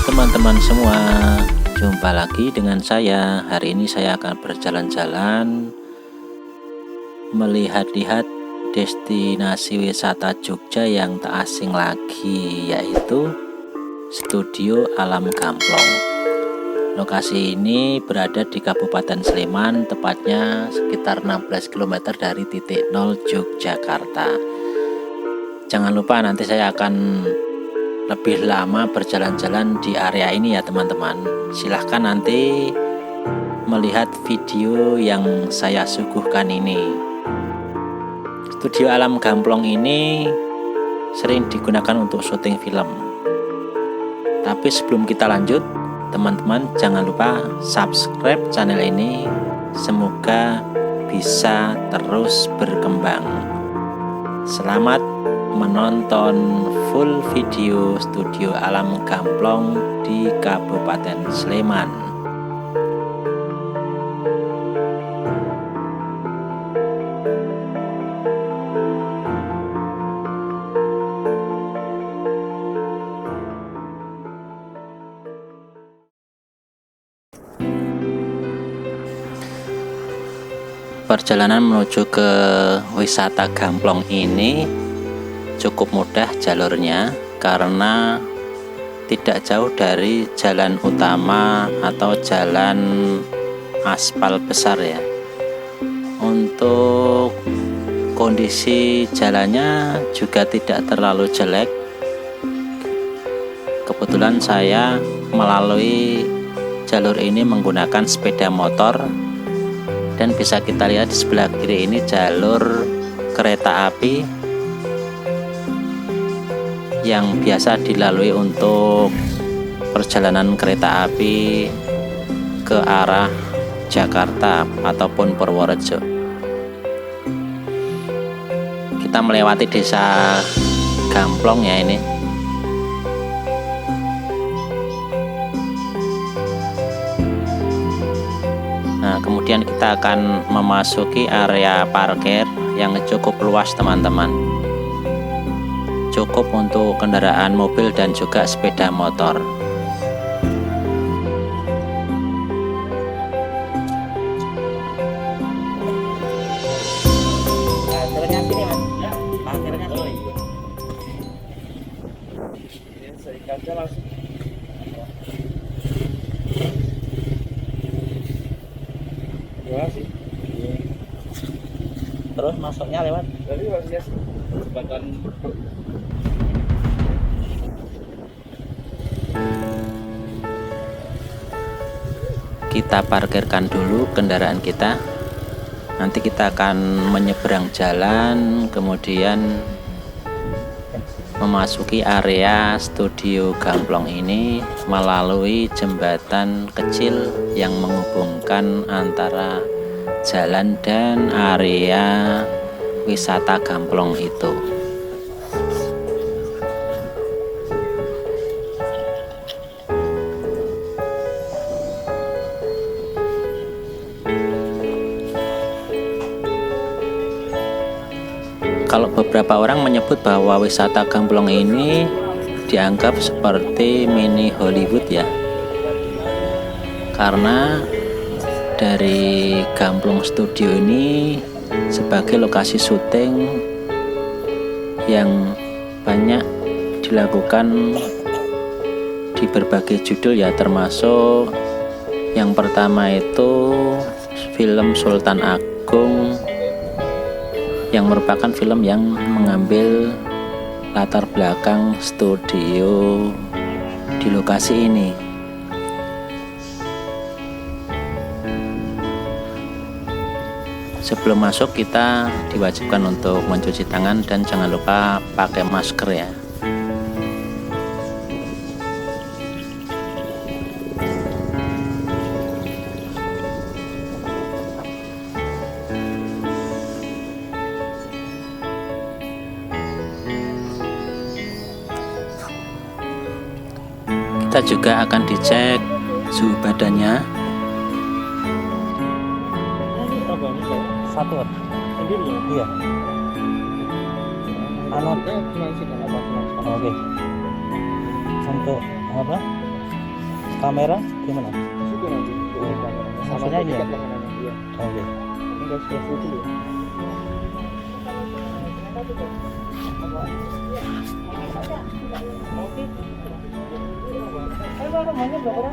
teman-teman semua, jumpa lagi dengan saya. Hari ini saya akan berjalan-jalan melihat-lihat destinasi wisata Jogja yang tak asing lagi, yaitu Studio Alam Gamplong. Lokasi ini berada di Kabupaten Sleman, tepatnya sekitar 16 km dari titik nol Yogyakarta. Jangan lupa nanti saya akan lebih lama berjalan-jalan di area ini ya teman-teman. Silahkan nanti melihat video yang saya suguhkan ini. Studio Alam Gamplong ini sering digunakan untuk syuting film. Tapi sebelum kita lanjut, teman-teman jangan lupa subscribe channel ini. Semoga bisa terus berkembang. Selamat menonton full video Studio Alam Gamplong di Kabupaten Sleman. Perjalanan menuju ke wisata Gamplong ini cukup mudah jalurnya karena tidak jauh dari jalan utama atau jalan aspal besar ya. Untuk kondisi jalannya juga tidak terlalu jelek. Kebetulan saya melalui jalur ini menggunakan sepeda motor, dan bisa kita lihat di sebelah kiri ini jalur kereta api yang biasa dilalui untuk perjalanan kereta api ke arah Jakarta ataupun Purworejo. Kita melewati desa Gamplong ya ini. Nah, kemudian kita akan memasuki area parkir yang cukup luas teman-teman. Cukup untuk kendaraan mobil dan juga sepeda motor. Terus masuknya lewat kita parkirkan dulu kendaraan kita. Nanti kita akan menyeberang jalan, kemudian memasuki area Studio Gamplong ini melalui jembatan kecil yang menghubungkan antara jalan dan area wisata Gamplong itu. Kalau beberapa orang menyebut bahwa wisata Gamplong ini dianggap seperti mini Hollywood ya, karena dari Gamplong Studio ini sebagai lokasi syuting yang banyak dilakukan di berbagai judul ya, termasuk yang pertama itu film Sultan Agung, yang merupakan film yang mengambil latar belakang studio di lokasi ini. Sebelum masuk kita diwajibkan untuk mencuci tangan dan jangan lupa pakai masker ya. Kita juga akan dicek suhu badannya. Satu sendiri ya? Iya. Alatnya cuma sih, nggak apa-apa. Oke. Untuk apa? kamera gimana? Situ nanti kameranya. Sama Maksudnya ini ya? tiket layanannya. Iya. Oke. Ini guys, dulu ya.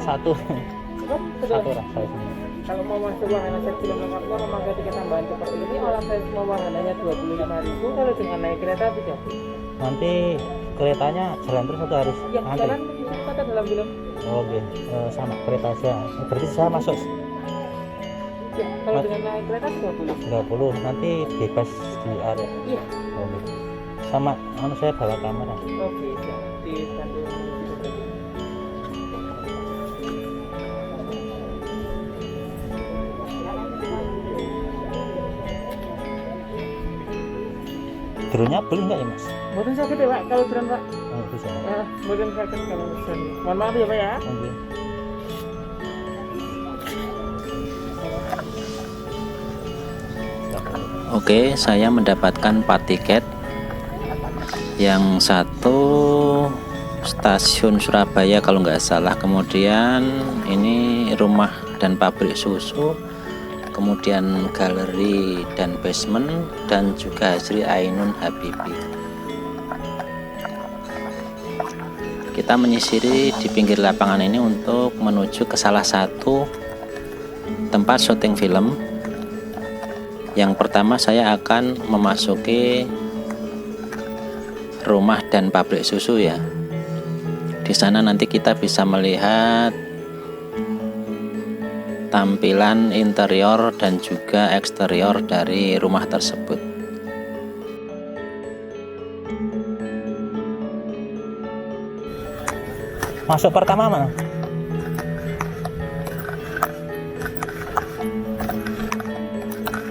Satu orang saya sendiri. Kalau mau masuk wahana sebelum Jakarta memakai tiket tambahan seperti ini, orang saya semua wahananya 25.000. Kalau dengan naik kereta api jauh. Nanti keretanya jalan terus atau harus Ya, antri? jalan kata dalam film. Oke, sama kereta aja. Berarti saya masuk Ya, kalau dengan naik kereta 30. 30, nanti bebas di area. Iya. Oke. Sama saya bawa kamera. Oke, siap. Di Bandung. Drone-nya boleh nggak ya Mas? Mungkin sakit ya Pak, kalau drone Pak. Oh, bisa. Mungkin sakit kalau drone. Mohon maaf ya Pak ya. Oke. Oke, saya mendapatkan 4 tiket. Yang satu stasiun Surabaya kalau nggak salah, kemudian ini rumah dan pabrik susu, kemudian galeri dan basement, dan juga Hasri Ainun Habibi. Kita menyisiri di pinggir lapangan ini untuk menuju ke salah satu tempat syuting film. Yang pertama saya akan memasuki rumah dan pabrik susu ya. Di sana nanti kita bisa melihat tampilan interior dan juga eksterior dari rumah tersebut. Masuk pertama mana?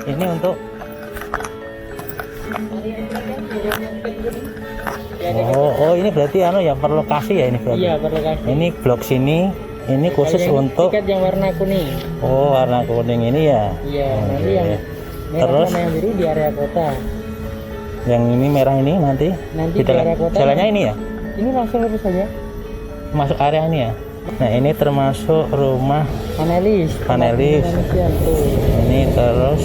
Ini untuk oh ini berarti ya per lokasi ya ini berarti. Iya, per lokasi. Ini blok sini, ini khusus untuk tiket yang warna kuning. oh warna kuning ini ya. Iya, nanti Oke. yang merah Terus sama yang biru di area kota. yang ini merah ini nanti Nanti di di area kota. jalannya ini ya, Ini langsung lurus saja. masuk area ini ya. Nah ini termasuk rumah Panelis. Panelis. Manusia, tuh. ini, terus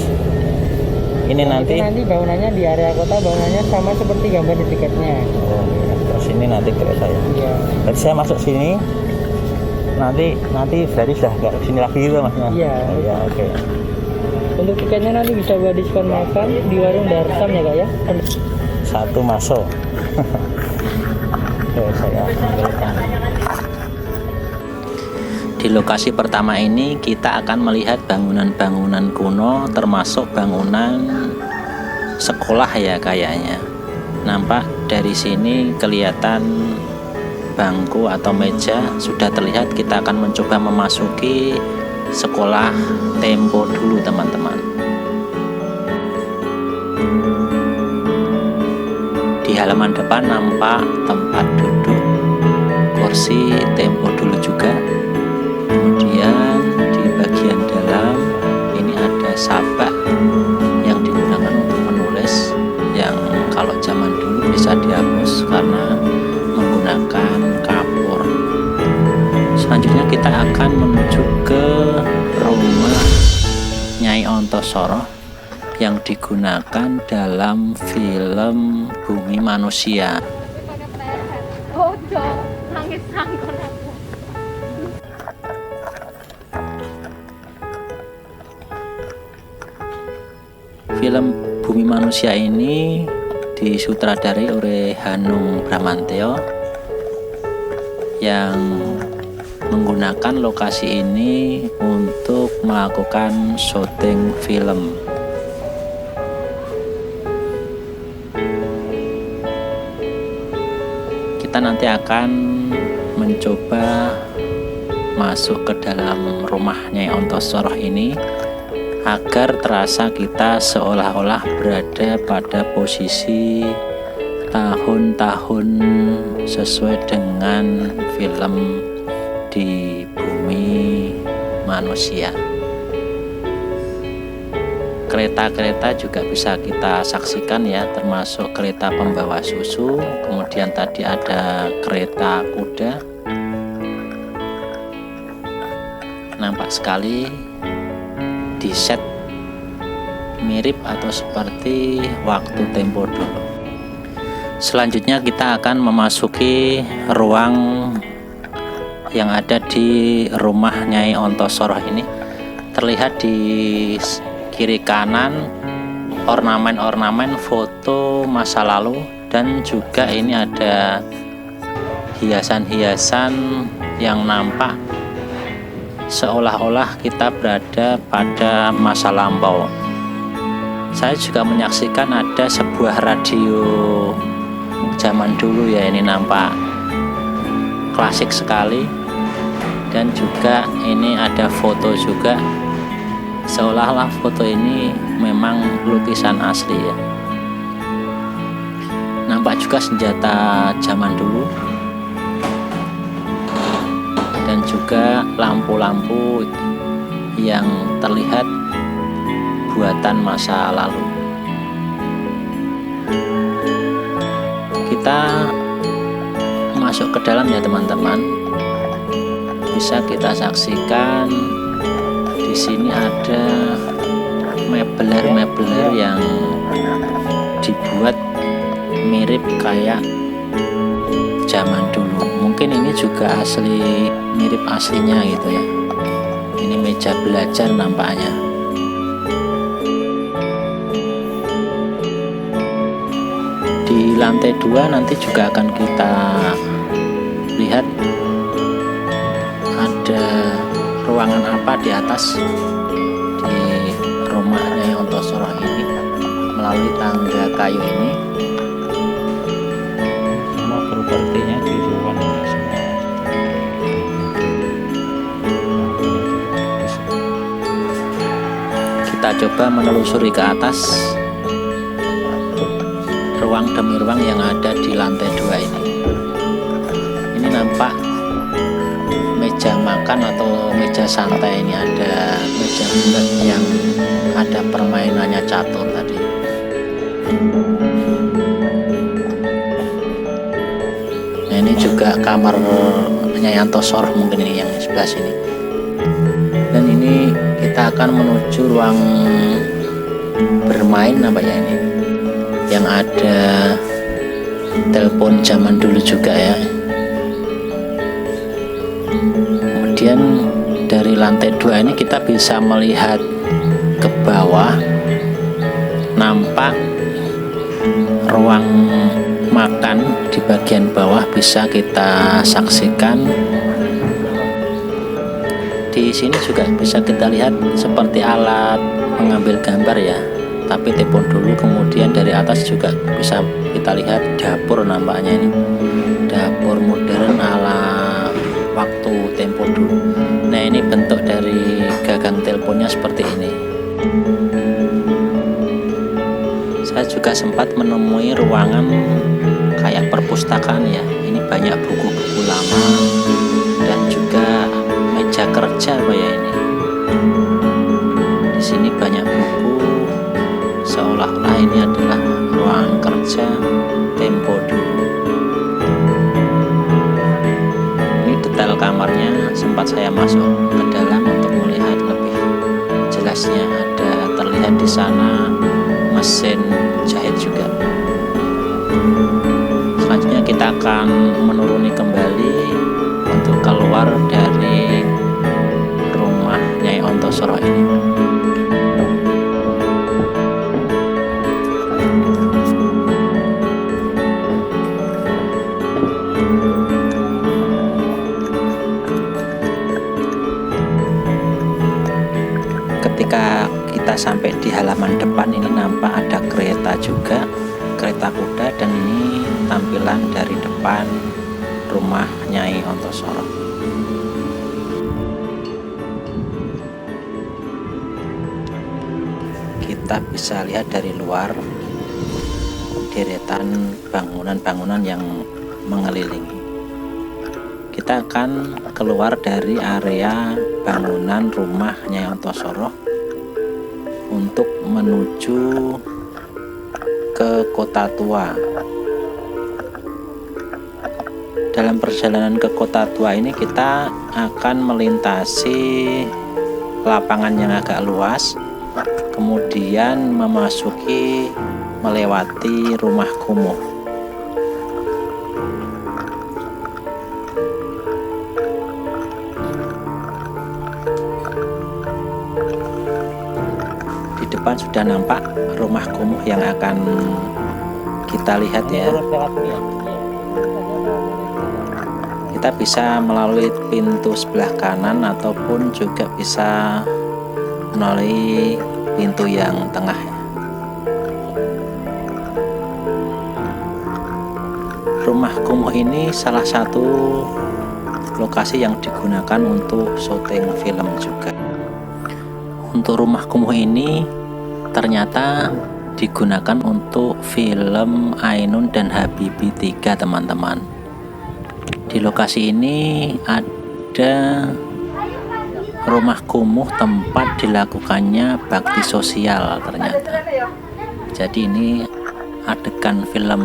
ini Nah, nanti itu nanti bangunannya di area kota, bangunannya sama seperti gambar di tiketnya. oh, iya. Terus ini nanti kereta ya. Iya. Berarti saya masuk sini, nanti berarti sudah nggak sini lagi gitu maksudnya. Iya. Oh, ya oke. Untuk tiketnya nanti bisa buat diskon makan di warung Darsam ya Kak ya. Satu masuk. Oke, saya ambilkan. Di lokasi pertama ini kita akan melihat bangunan-bangunan kuno, termasuk bangunan sekolah ya kayaknya. Nampak dari sini kelihatan bangku atau meja sudah terlihat. Kita akan mencoba memasuki sekolah Tempo dulu teman-teman. Di halaman depan nampak tempat duduk, kursi Tempo dulu juga. Kemudian di bagian dalam ini ada sabak yang digunakan untuk menulis, yang kalau zaman dulu bisa dihapus karena menggunakan kapur. Selanjutnya kita akan menuju ke rumah Nyai Ontosoro yang digunakan dalam film Bumi Manusia. Bodoh, nangis sangkon aku. Film Bumi Manusia ini disutradarai oleh Hanung Bramantyo yang menggunakan lokasi ini untuk melakukan syuting film. Kita nanti akan mencoba masuk ke dalam rumah Nyai Ontosoro ini agar terasa kita seolah-olah berada pada posisi tahun-tahun sesuai dengan film di Bumi Manusia. Kereta-kereta juga bisa kita saksikan ya, termasuk kereta pembawa susu, kemudian tadi ada kereta kuda. nampak sekali di set mirip atau seperti waktu tempo dulu. Selanjutnya kita akan memasuki ruang yang ada di rumah Nyai Ontosoroh ini. Terlihat di kiri kanan ornamen-ornamen foto masa lalu, dan juga ini ada hiasan-hiasan yang nampak seolah-olah kita berada pada masa lampau. Saya juga menyaksikan ada sebuah radio zaman dulu ya, ini nampak klasik sekali, dan juga ini ada foto juga, seolah-olah foto ini memang lukisan asli ya. Nampak juga senjata zaman dulu, dan juga lampu-lampu yang terlihat buatan masa lalu. Kita masuk ke dalam ya teman-teman. Bisa kita saksikan di sini ada mebel-mebel yang dibuat mirip kayak zaman dulu. Mungkin ini juga asli, mirip aslinya gitu ya. Ini meja belajar nampaknya. Di lantai 2 nanti juga akan kita lihat ada ruangan apa di atas di rumah Nyai Ontosoroh ini melalui tangga kayu ini. Semua propertinya di ruang ini semua. Kita coba menelusuri ke atas ruang demi ruang yang ada di lantai 2 ini. Ini nampak meja makan atau meja santai, ini ada meja bulat yang ada permainannya catur tadi. Nah, ini juga kamar Nyai Ontosoroh mungkin ini yang sebelah sini. Dan ini kita akan menuju ruang bermain nampaknya ini, yang ada telepon zaman dulu juga ya. Kemudian dari lantai 2 ini kita bisa melihat ke bawah, nampak ruang makan di bagian bawah bisa kita saksikan. Di sini juga bisa kita lihat seperti alat mengambil gambar ya, tapi telepon dulu. Kemudian dari atas juga bisa kita lihat dapur, nampaknya ini dapur modern ala waktu tempo dulu. Nah, ini bentuk dari gagang teleponnya seperti ini. Saya juga sempat menemui ruangan kayak perpustakaan ya. Ini banyak buku-buku lama dan juga meja kerja apa ya ini. Di sini banyak buku, seolah-olah ini adalah ruang kerja tempo dulu. Ini detail kamarnya, sempat saya masuk ke dalam untuk melihat lebih jelasnya. Ada terlihat di sana mesin jahit juga. Selanjutnya kita akan menuruni kembali untuk keluar dari rumah Nyai Ontosoroh ini. Ketika kita sampai di halaman depan ini nampak ada kereta juga, kereta kuda, dan ini tampilan dari depan rumah Nyai Ontosoroh. Kita bisa lihat dari luar deretan bangunan-bangunan yang mengelilingi. Kita akan keluar dari area bangunan rumah Nyai Ontosoroh untuk menuju ke Kota Tua. Dalam perjalanan ke Kota Tua ini kita akan melintasi lapangan yang agak luas, kemudian melewati rumah kumuh. Di depan sudah nampak rumah kumuh yang akan kita lihat ya. Terus lewat sini ya. Kita bisa melalui pintu sebelah kanan ataupun juga bisa melalui pintu yang tengah ya. Rumah kumuh ini salah satu lokasi yang digunakan untuk syuting film juga. Untuk rumah kumuh ini ternyata digunakan untuk film Ainun dan Habibie 3 teman-teman. Di lokasi ini ada rumah kumuh tempat dilakukannya bakti sosial ternyata. Jadi ini adegan film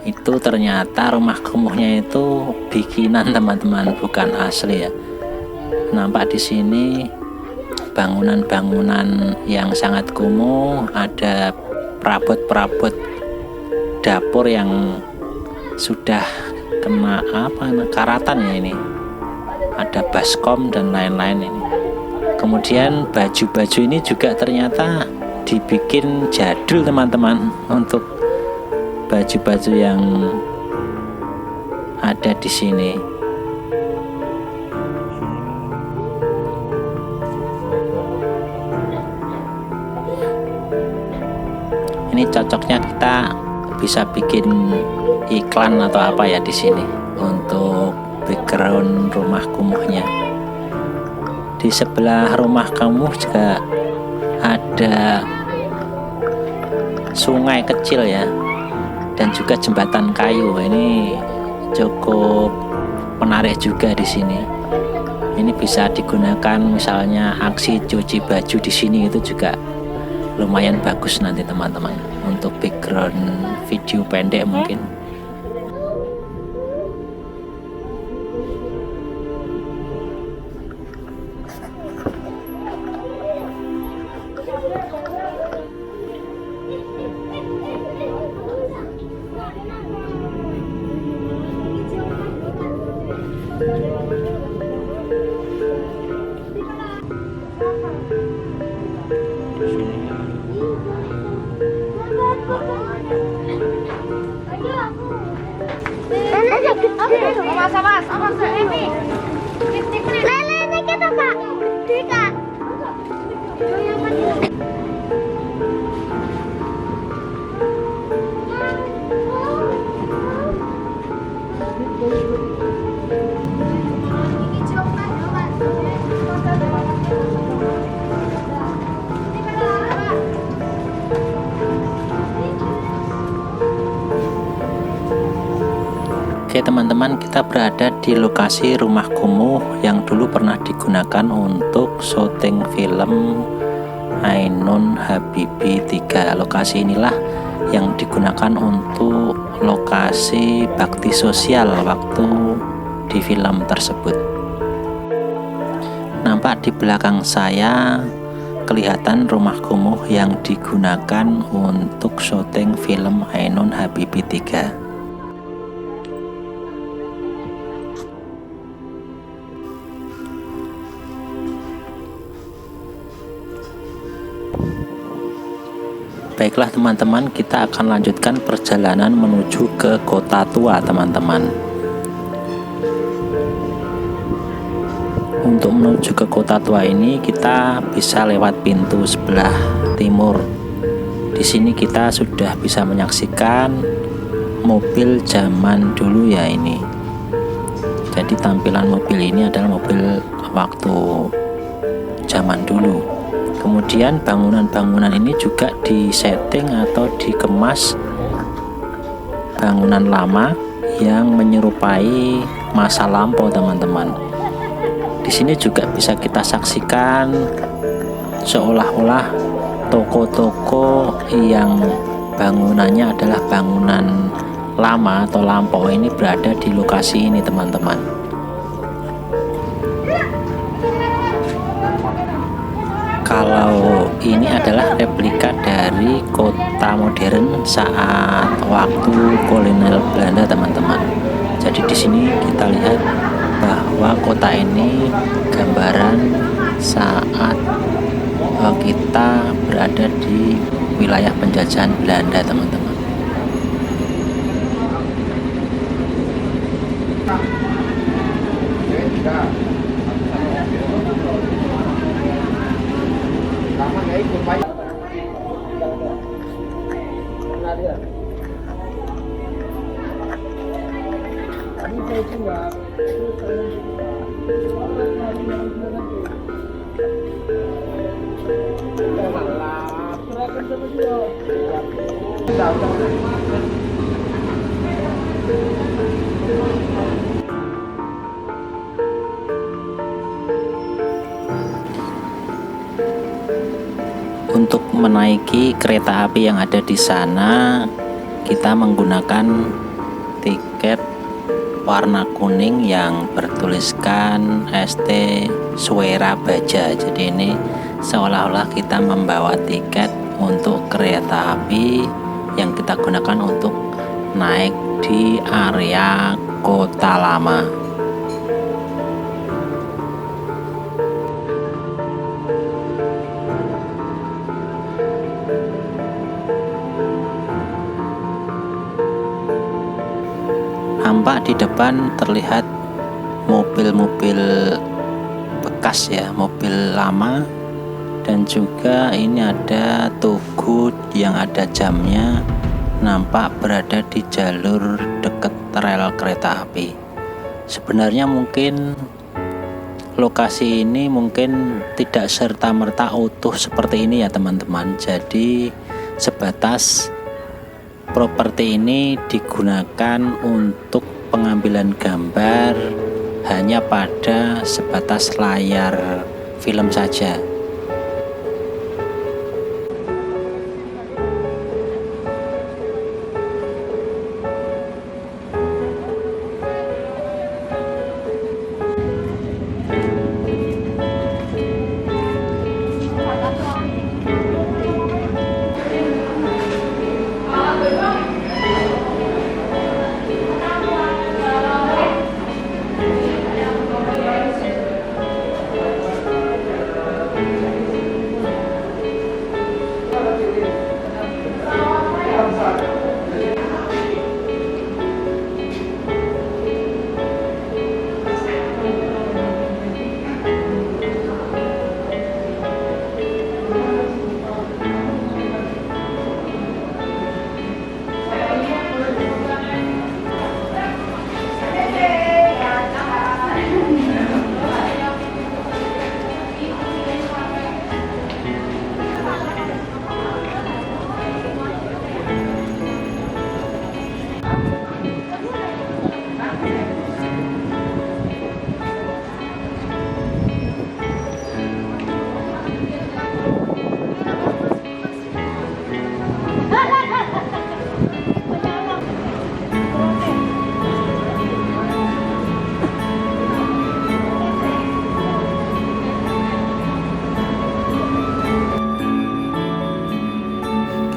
itu ternyata rumah kumuhnya itu bikinan teman-teman, bukan asli ya. Nampak di sini bangunan-bangunan yang sangat kumuh, ada perabot-perabot dapur yang sudah kena karatan ya ini. Ada baskom dan lain-lain ini. Kemudian baju-baju ini juga ternyata dibikin jadul teman-teman, untuk baju-baju yang ada di sini. Ini cocoknya kita bisa bikin iklan atau apa ya di sini untuk background rumah kumuhnya. Di sebelah rumah kumuh juga ada sungai kecil ya, dan juga jembatan kayu. Ini cukup menarik juga di sini. Ini bisa digunakan misalnya aksi cuci baju di sini, itu juga lumayan bagus nanti teman-teman untuk background video pendek mungkin. Lelenya kita kak, gede kak. Oke teman-teman, kita berada di lokasi rumah kumuh yang dulu pernah digunakan untuk syuting film Ainun Habibie 3. Lokasi inilah yang digunakan untuk lokasi bakti sosial waktu di film tersebut. Nampak di belakang saya kelihatan rumah kumuh yang digunakan untuk syuting film Ainun Habibie 3. Baiklah teman-teman, kita akan lanjutkan perjalanan menuju ke Kota Tua teman-teman. Untuk menuju ke Kota Tua ini kita bisa lewat pintu sebelah timur. Di sini kita sudah bisa menyaksikan mobil zaman dulu ya ini. Jadi tampilan mobil ini adalah mobil waktu zaman dulu. Kemudian bangunan-bangunan ini juga disetting atau dikemas bangunan lama yang menyerupai masa lampau teman-teman. Di sini juga bisa kita saksikan seolah-olah toko-toko yang bangunannya adalah bangunan lama atau lampau ini berada di lokasi ini teman-teman. Kalau ini adalah replika dari kota modern saat waktu kolonial Belanda, teman-teman. Jadi di sini kita lihat bahwa kota ini gambaran saat kita berada di wilayah penjajahan Belanda, teman-teman. Untuk menaiki kereta api yang ada di sana, kita menggunakan tiket warna kuning yang bertuliskan ST Suera Baja. Jadi ini seolah-olah kita membawa tiket untuk kereta api yang kita gunakan untuk naik di area Kota Lama. Nampak di depan terlihat mobil-mobil bekas ya, mobil lama, dan juga ini ada tugu yang ada jamnya, nampak berada di jalur dekat rel kereta api. Sebenarnya mungkin lokasi ini mungkin tidak serta-merta utuh seperti ini ya teman-teman. Jadi sebatas properti ini digunakan untuk pengambilan gambar hanya pada sebatas layar film saja.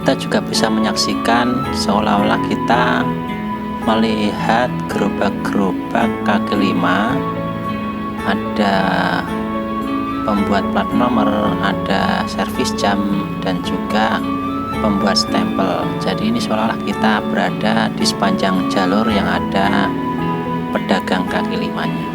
Kita juga bisa menyaksikan seolah-olah kita melihat gerobak-gerobak kaki lima. Ada pembuat plat nomor, ada servis jam, dan juga pembuat stempel. Jadi ini seolah-olah kita berada di sepanjang jalur yang ada pedagang kaki limanya.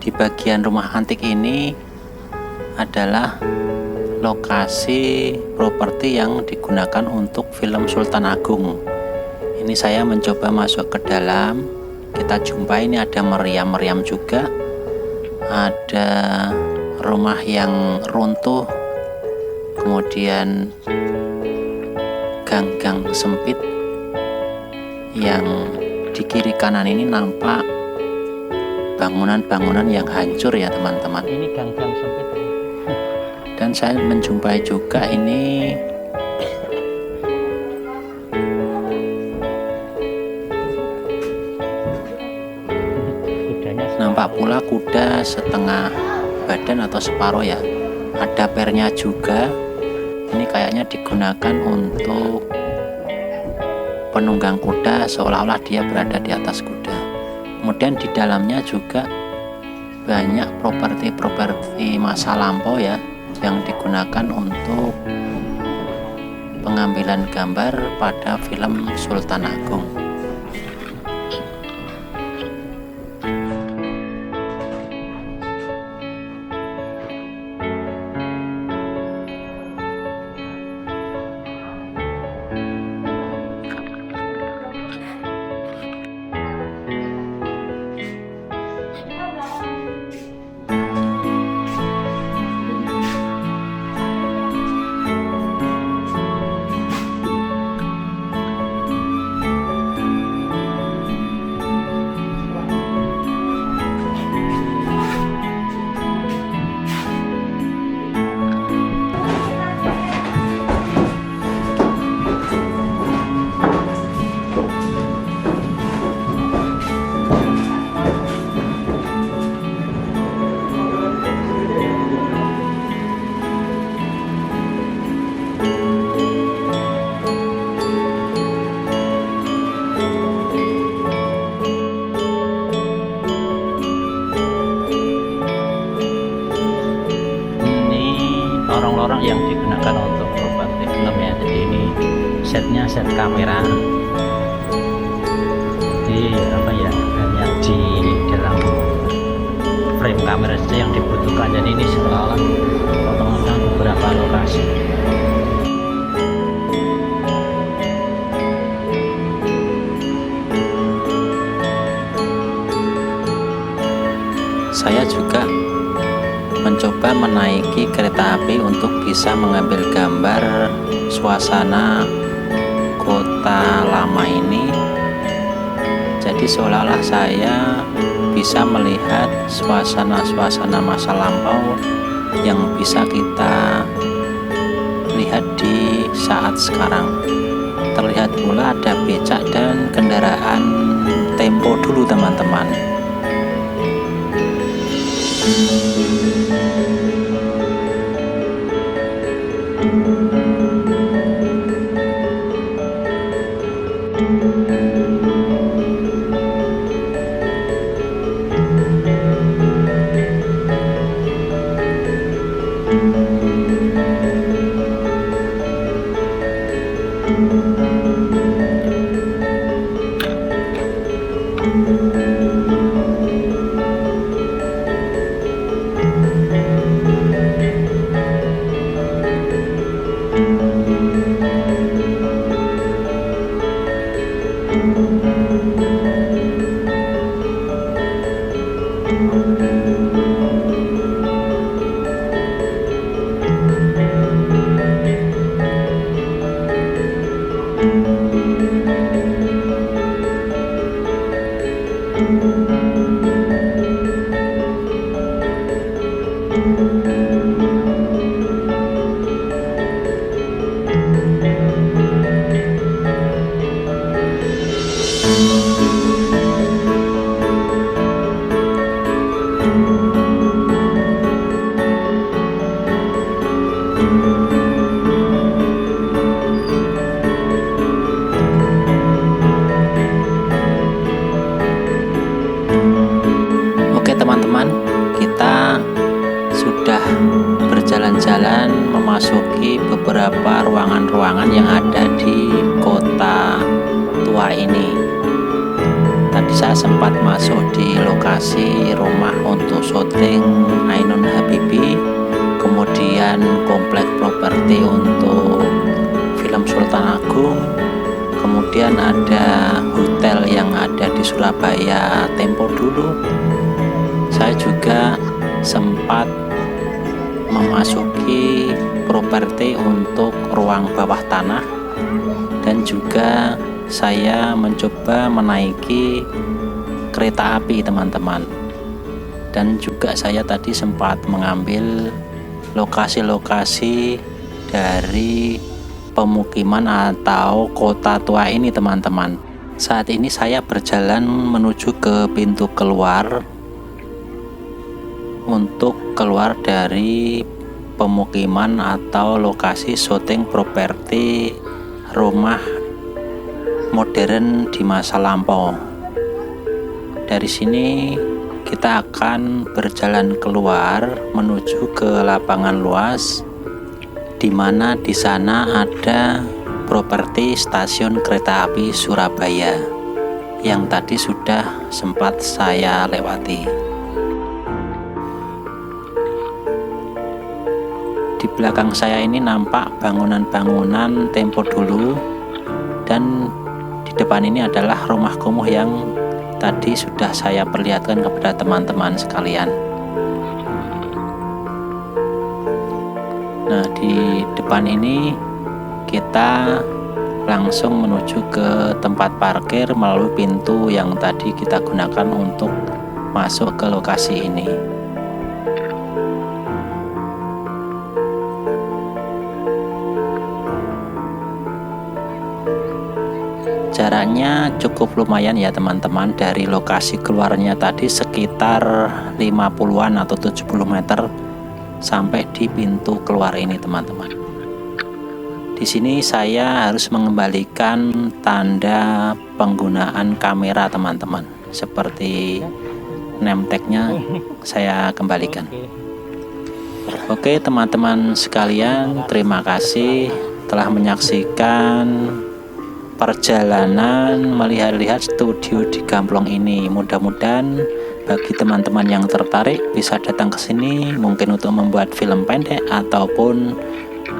Di bagian rumah antik ini adalah lokasi properti yang digunakan untuk film Sultan Agung. Ini saya mencoba masuk ke dalam. Kita jumpai ini ada meriam-meriam juga. Ada rumah yang runtuh. Kemudian gang-gang sempit yang di kiri kanan ini nampak bangunan-bangunan yang hancur ya teman-teman. Ini gang-gang sempit. Dan saya menjumpai juga ini Kudanya nampak pula kuda setengah badan atau separuh ya. Ada pernya juga. Ini kayaknya digunakan untuk penunggang kuda, seolah-olah dia berada di atas kuda. Kemudian di dalamnya juga banyak properti-properti masa lampau ya, yang digunakan untuk pengambilan gambar pada film Sultan Agung. Lorong-lorong yang digunakan untuk properti film ya. Jadi ini setnya set kamera. Jadi apa ya, hanya di dalam frame kamera saja yang dibutuhkan. Jadi ini seolah-olah potongan beberapa lokasi. saya juga mencoba menaiki kereta api untuk bisa mengambil gambar suasana kota lama ini. Jadi seolah-olah saya bisa melihat suasana-suasana masa lampau yang bisa kita lihat di saat sekarang. Terlihat pula ada becak dan kendaraan tempo dulu teman-teman. Oke teman-teman, kita sudah berjalan-jalan memasuki beberapa ruangan-ruangan yang ada di kota tua ini. Tadi saya sempat masuk di lokasi rumah untuk syuting Ainun Habibie, kemudian komplek properti untuk film Sultan Agung, kemudian ada hotel yang ada di Surabaya tempo dulu. Saya juga sempat memasuki properti untuk ruang bawah tanah, dan juga saya mencoba menaiki kereta api teman-teman. Dan juga saya tadi sempat mengambil lokasi-lokasi dari pemukiman atau kota tua ini teman-teman. Saat ini saya berjalan menuju ke pintu keluar untuk keluar dari pemukiman atau lokasi syuting properti rumah modern di masa lampau. Dari sini kita akan berjalan keluar menuju ke lapangan luas, di mana di sana ada properti stasiun kereta api Surabaya yang tadi sudah sempat saya lewati. Di belakang saya ini nampak bangunan-bangunan tempo dulu, dan di depan ini adalah rumah kumuh yang tadi sudah saya perlihatkan kepada teman-teman sekalian. Nah, di depan ini kita langsung menuju ke tempat parkir melalui pintu yang tadi kita gunakan untuk masuk ke lokasi ini. Jaraknya cukup lumayan ya teman-teman, dari lokasi keluarnya tadi sekitar 50-an atau 70 meter sampai di pintu keluar ini teman-teman. Di sini saya harus mengembalikan tanda penggunaan kamera teman-teman, seperti name tag-nya saya kembalikan. Oke teman-teman sekalian, terima kasih telah menyaksikan perjalanan melihat-lihat studio di Gamplong ini. Mudah-mudahan bagi teman-teman yang tertarik bisa datang ke sini, mungkin untuk membuat film pendek ataupun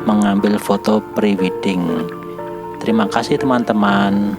mengambil foto pre-wedding. Terima kasih teman-teman.